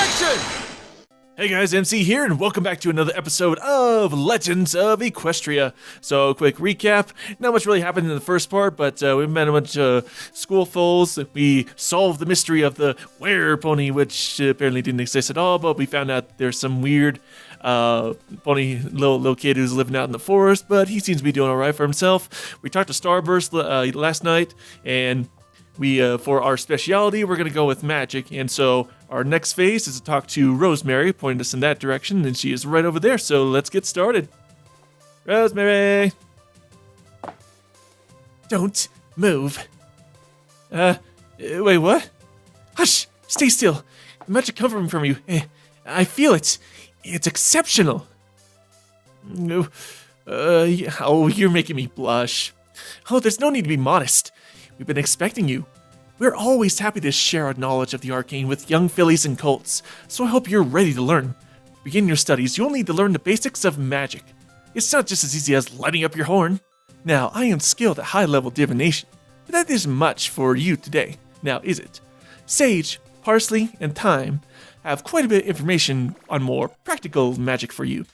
protection! Hey guys, MC here, and welcome back to another episode of Legends of Equestria. So, quick recap. Not much really happened in the first part, but we met a bunch of school foes. We solved the mystery of the were-pony, which apparently didn't exist at all, but we found out there's some weird pony little kid who's living out in the forest, but he seems to be doing alright for himself. We talked to Starburst last night, and we, for our speciality, we're going to go with magic, and so our next phase is to talk to Rosemary, pointing us in that direction, and she is right over there, so let's get started. Rosemary! Don't move. Wait, what? Hush! Stay still. Magic coming from you. I feel it. It's exceptional. No. Oh, you're making me blush. Oh, there's no need to be modest. We've been expecting you. We're always happy to share our knowledge of the arcane with young fillies and colts, so I hope you're ready to learn. To begin your studies, you'll need to learn the basics of magic. It's not just as easy as lighting up your horn. Now, I am skilled at high-level divination, but that isn't much for you today, now is it? Sage, parsley, and thyme have quite a bit of information on more practical magic for you.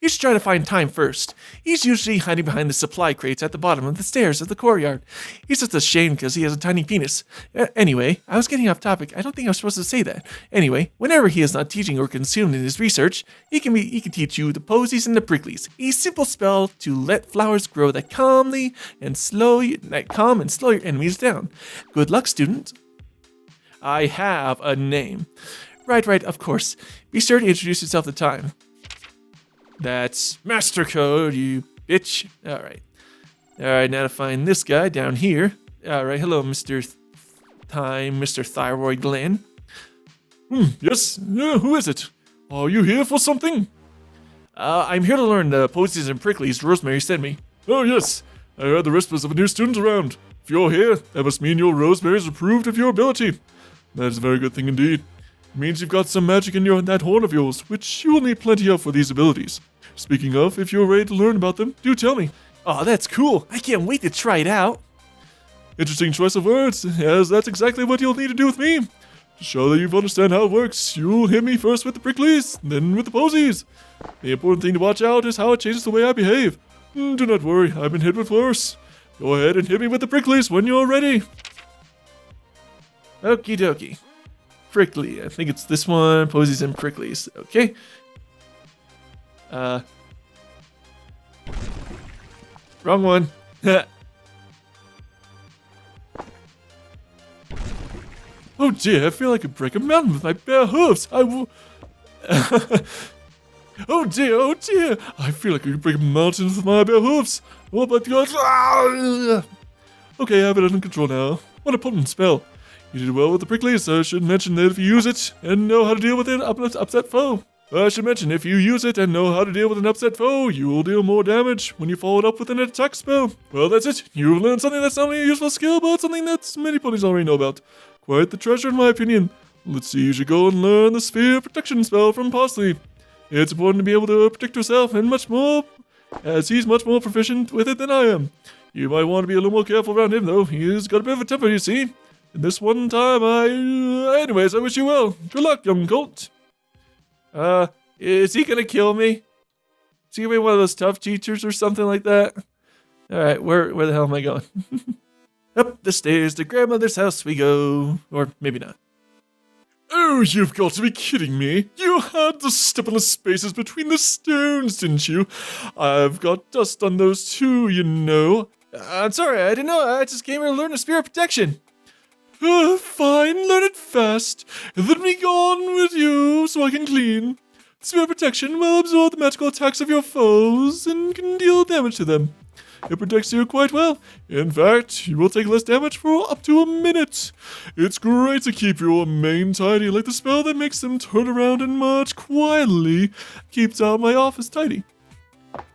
You should try to find Thyme first. He's usually hiding behind the supply crates at the bottom of the stairs of the courtyard. He's just ashamed because he has a tiny penis. Anyway, I was getting off topic. I don't think I was supposed to say that. Anyway, whenever he is not teaching or consumed in his research, he can teach you the posies and the pricklies. A simple spell to let flowers grow that calm and slow your enemies down. Good luck, student. I have a name. Right, of course. Be sure to introduce yourself at the time. That's MasterCode, you bitch. Alright, now to find this guy down here. Alright, hello, Mr. Mr. Thyroid Gland. Yes, who is it? Are you here for something? I'm here to learn the posies and pricklies Rosemary sent me. Oh, yes. I heard the whispers of a new student around. If you're here, that must mean your Rosemary's approved of your ability. That is a very good thing indeed. It means you've got some magic in that horn of yours, which you will need plenty of for these abilities. Speaking of, if you're ready to learn about them, do tell me. Oh, that's cool. I can't wait to try it out. Interesting choice of words, as that's exactly what you'll need to do with me. To show that you understand how it works, you'll hit me first with the pricklies, then with the posies. The important thing to watch out is how it changes the way I behave. Do not worry, I've been hit with worse. Go ahead and hit me with the pricklies when you're ready. Okie dokie. Prickly. I think it's this one. Posies and pricklies. Okay. Wrong one. Oh dear, I feel like I could break a mountain with my bare hooves. Oh dear. I feel like I could break a mountain with my bare hooves. Oh my god. Okay, I have it under control now. What a potent spell. You did well with the pricklies, so I should mention that if you use it and know how to deal with an upset foe. I should mention if you use it and know how to deal with an upset foe, you will deal more damage when you follow it up with an attack spell. Well, that's it. You've learned something that's not only a useful skill, but something that many ponies already know about. Quite the treasure in my opinion. Let's see, you should go and learn the Sphere Protection spell from Parsley. It's important to be able to protect yourself and much more, as he's much more proficient with it than I am. You might want to be a little more careful around him though. He's got a bit of a temper, you see. And this one time anyways, I wish you well. Good luck, young colt. Is he gonna kill me? Is he gonna be one of those tough teachers or something like that? Alright, where the hell am I going? Up the stairs to grandmother's house we go. Or maybe not. Oh, you've got to be kidding me. You had to step on the spaces between the stones, didn't you? I've got dust on those too, you know. I'm sorry, I didn't know. I just came here to learn the Spirit Protection. Fine, learn it fast, and then be gone with you so I can clean. Spirit Protection will absorb the magical attacks of your foes and can deal damage to them. It protects you quite well. In fact, you will take less damage for up to a minute. It's great to keep your mane tidy, like the spell that makes them turn around and march quietly keeps out my office tidy.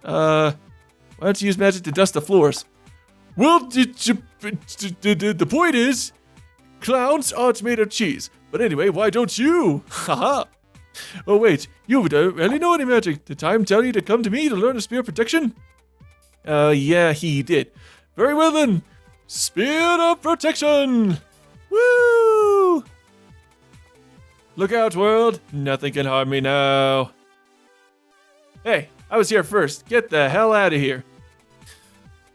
Why don't you use magic to dust the floors? Well, the point is, clowns aren't made of cheese. But anyway, why don't you? Haha. Oh wait, you don't really know any magic. Did Time tell you to come to me to learn the Spear Protection? Yeah, he did. Very well then. Spear of Protection! Woo! Look out, world. Nothing can harm me now. Hey, I was here first. Get the hell out of here.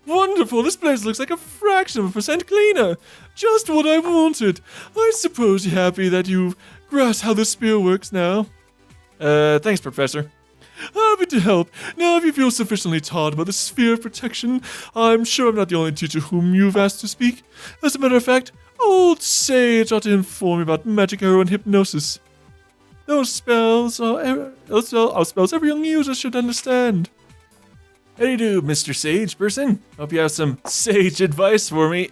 Wonderful, this place looks like a fraction of a percent cleaner. Just what I wanted. I suppose you're happy that you've grasped how the spear works now. Thanks, Professor. Happy to help. Now, if you feel sufficiently taught about the sphere of protection, I'm sure I'm not the only teacher whom you've asked to speak. As a matter of fact, old Sage ought to inform you about magic arrow and hypnosis. Those spells are spells every young user should understand. How do you do, Mr. Sage person? Hope you have some sage advice for me.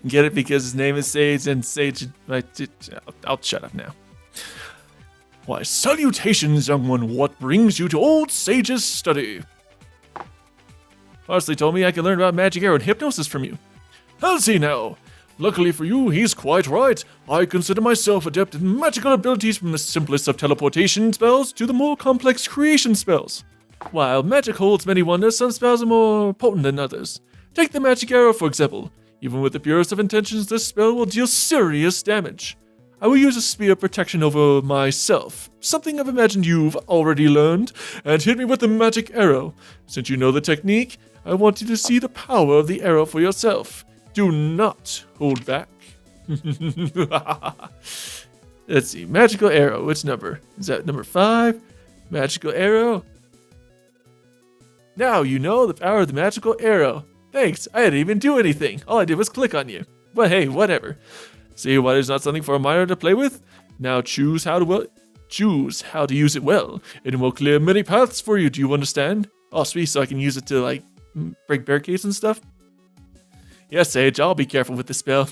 Get it because his name is Sage and Sage... I'll shut up now. Why, salutations, young one. What brings you to old Sage's study? Parsley told me I could learn about magic arrow and hypnosis from you. Has he now? Luckily for you, he's quite right. I consider myself adept in magical abilities from the simplest of teleportation spells to the more complex creation spells. While magic holds many wonders, some spells are more potent than others. Take the magic arrow, for example. Even with the purest of intentions, this spell will deal serious damage. I will use a spear of protection over myself, something I've imagined you've already learned, and hit me with the magic arrow. Since you know the technique, I want you to see the power of the arrow for yourself. Do not hold back. Let's see, magical arrow, which number? Is that number 5? Magical arrow. Now you know the power of the magical arrow. Thanks, I didn't even do anything. All I did was click on you. But hey, whatever. See why there's not something for a minor to play with? Now choose how to use it well, and it will clear many paths for you. Do you understand? Oh, sweet, so I can use it to, like, break barricades and stuff? Yes, Sage, I'll be careful with this spell.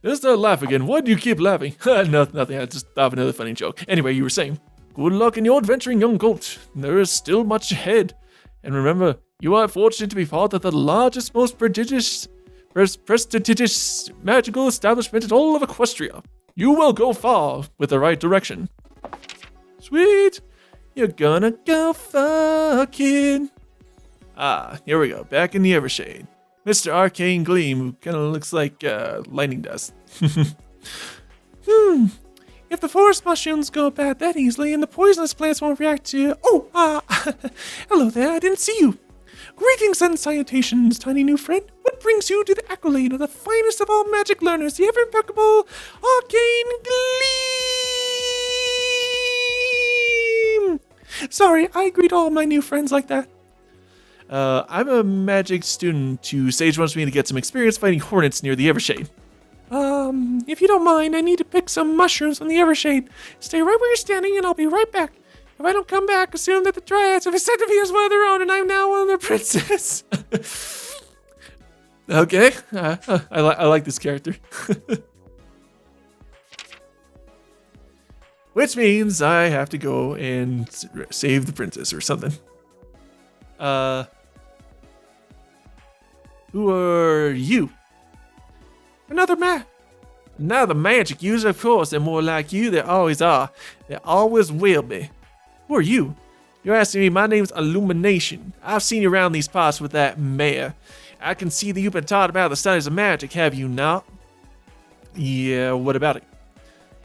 Just don't laugh again. Why do you keep laughing? No, nothing, I just thought of another funny joke. Anyway, you were saying, good luck in your adventuring, young colt. There is still much ahead. And remember, you are fortunate to be part of the largest, most prestigious magical establishment in all of Equestria. You will go far with the right direction. Sweet! You're gonna go far, kid. Ah, here we go. Back in the Evershade. Mr. Arcane Gleam, who kind of looks like lightning dust. If the forest mushrooms go bad that easily and the poisonous plants won't react to... hello there, I didn't see you. Greetings and salutations, tiny new friend. What brings you to the accolade of the finest of all magic learners, the ever-impeccable Arcane Gleam? Sorry, I greet all my new friends like that. I'm a magic student who Sage wants me to get some experience fighting hornets near the Evershade. If you don't mind, I need to pick some mushrooms from the Evershade. Stay right where you're standing and I'll be right back. If I don't come back, assume that the Dryads have accepted me as one of their own and I'm now one of their princes. Okay, I like this character. Which means I have to go and save the princess or something. Who are you? Another magic user, of course. They're more like you. They always are. They always will be. Who are you? You're asking me. My name's Illumination. I've seen you around these parts with that mare. I can see that you've been taught about the studies of magic, have you not? Yeah, what about it?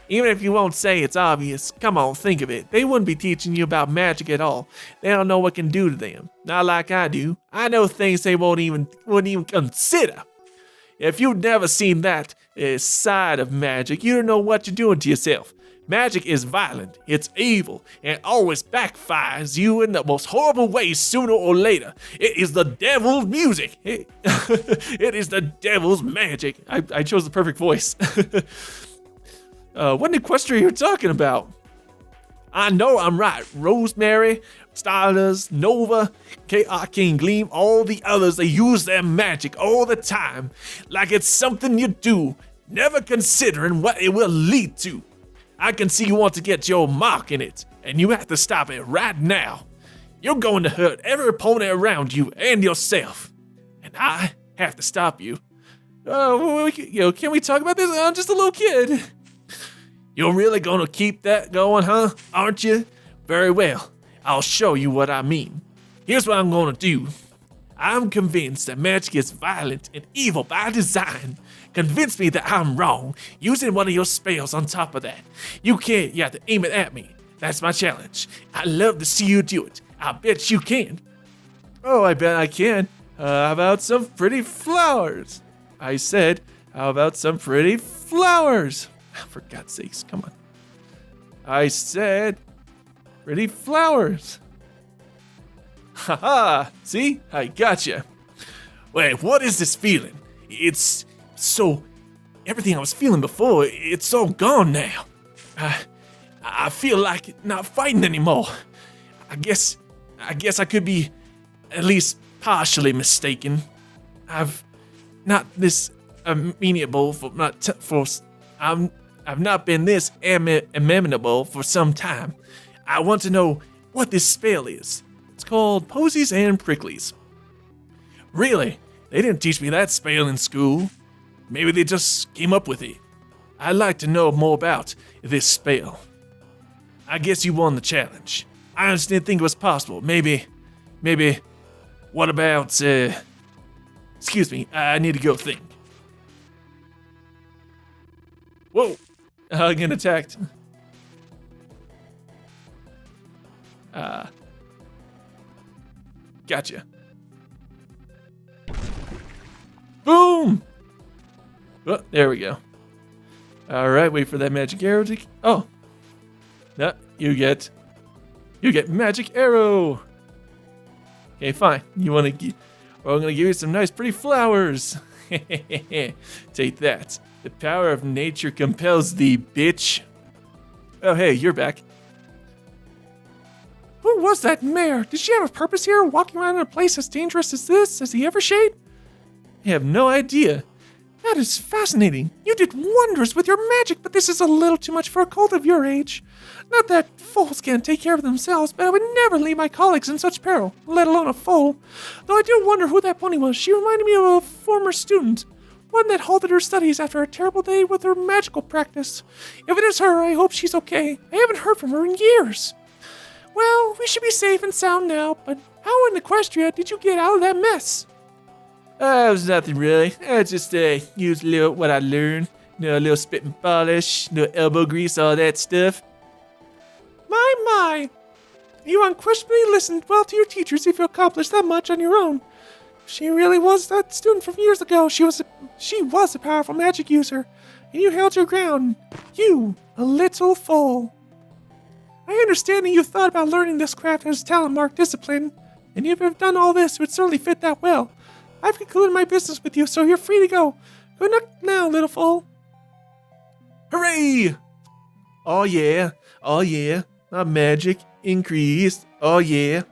Even if you won't say it's obvious, come on, think of it. They wouldn't be teaching you about magic at all. They don't know what can do to them. Not like I do. I know things they wouldn't even consider. If you've never seen that side of magic, you don't know what you're doing to yourself. Magic is violent, it's evil, and always backfires you in the most horrible ways sooner or later. It is the devil's music. It is the devil's magic. I chose the perfect voice. What in Equestria are you talking about? I know I'm right. Rosemary, Stardust, Nova, Arcane Gleam, all the others, they use their magic all the time. Like it's something you do, never considering what it will lead to. I can see you want to get your mark in it, and you have to stop it right now. You're going to hurt every opponent around you and yourself. And I have to stop you. Can we talk about this? I'm just a little kid. You're really gonna keep that going, huh? Aren't you? Very well. I'll show you what I mean. Here's what I'm gonna do. I'm convinced that magic is violent and evil by design. Convince me that I'm wrong using one of your spells on top of that. You have to aim it at me. That's my challenge. I'd love to see you do it. I bet you can. Oh, I bet I can. How about some pretty flowers? I said, how about some pretty flowers? For God's sakes, come on. I said, pretty flowers. Haha, see? I gotcha. Wait, what is this feeling? It's so... Everything I was feeling before, it's all gone now. I feel like not fighting anymore. I guess I could be at least partially mistaken. I've not this amenable for I've not been this amenable for some time. I want to know what this spell is. It's called Posies and Pricklies. Really? They didn't teach me that spell in school. Maybe they just came up with it. I'd like to know more about this spell. I guess you won the challenge. I just didn't think it was possible. Maybe, what about, excuse me, I need to go think. Whoa, I'm getting attacked. Gotcha. Boom! Oh, there we go. Alright, wait for that magic arrow to... Oh. No, you get magic arrow. Okay, fine. You want to... Well, I'm going to give you some nice pretty flowers. Take that. The power of nature compels thee, bitch. Oh, hey, you're back. Who was that mare? Did she have a purpose here, walking around in a place as dangerous as this, as the Evershade? I have no idea. That is fascinating. You did wonders with your magic, but this is a little too much for a cult of your age. Not that foals can't take care of themselves, but I would never leave my colleagues in such peril, let alone a foal. Though I do wonder who that pony was. She reminded me of a former student, one that halted her studies after a terrible day with her magical practice. If it is her, I hope she's okay. I haven't heard from her in years. Well, we should be safe and sound now, but how in Equestria did you get out of that mess? It was nothing really. I just used a little what I learned. You know, a little spit and polish, a little elbow grease, all that stuff. My. You unquestionably listened well to your teachers if you accomplished that much on your own. She really was that student from years ago. She was a powerful magic user, and you held your ground. You, a little fool. I understand that you thought about learning this craft as talent mark discipline, and if you've done all this, it would certainly fit that well. I've concluded my business with you, so you're free to go. Good luck now, little fool. Hooray! Oh yeah, my magic increased. Oh yeah,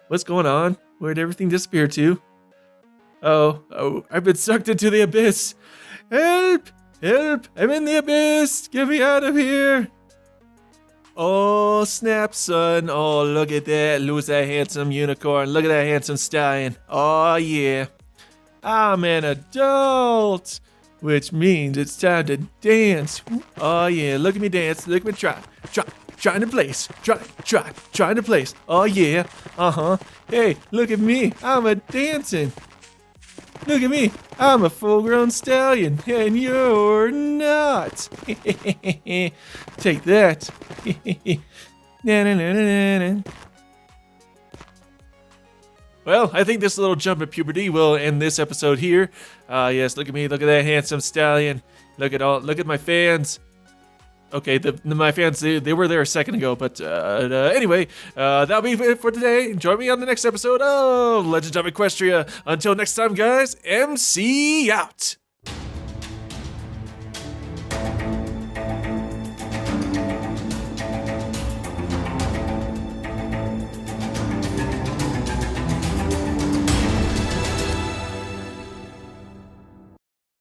What's going on? Where'd everything disappear to? Oh, I've been sucked into the abyss. Help! I'm in the abyss. Get me out of here. Oh, snap, son. Oh, look at that. Lose that handsome unicorn. Look at that handsome stallion. Oh, yeah. I'm an adult, which means it's time to dance. Oh, yeah. Look at me dance. Look at me trying to place. Trying to place. Oh, yeah. Hey, look at me. I'm a dancing. Look at me. I'm a full-grown stallion, and you're not. Take that. Na. Well, I think this little jump at puberty will end this episode here. Yes, look at me. Look at that handsome stallion. Look at my fans. Okay, my fans, they were there a second ago, but anyway, that'll be it for today. Join me on the next episode of Legends of Equestria. Until next time, guys, MC out.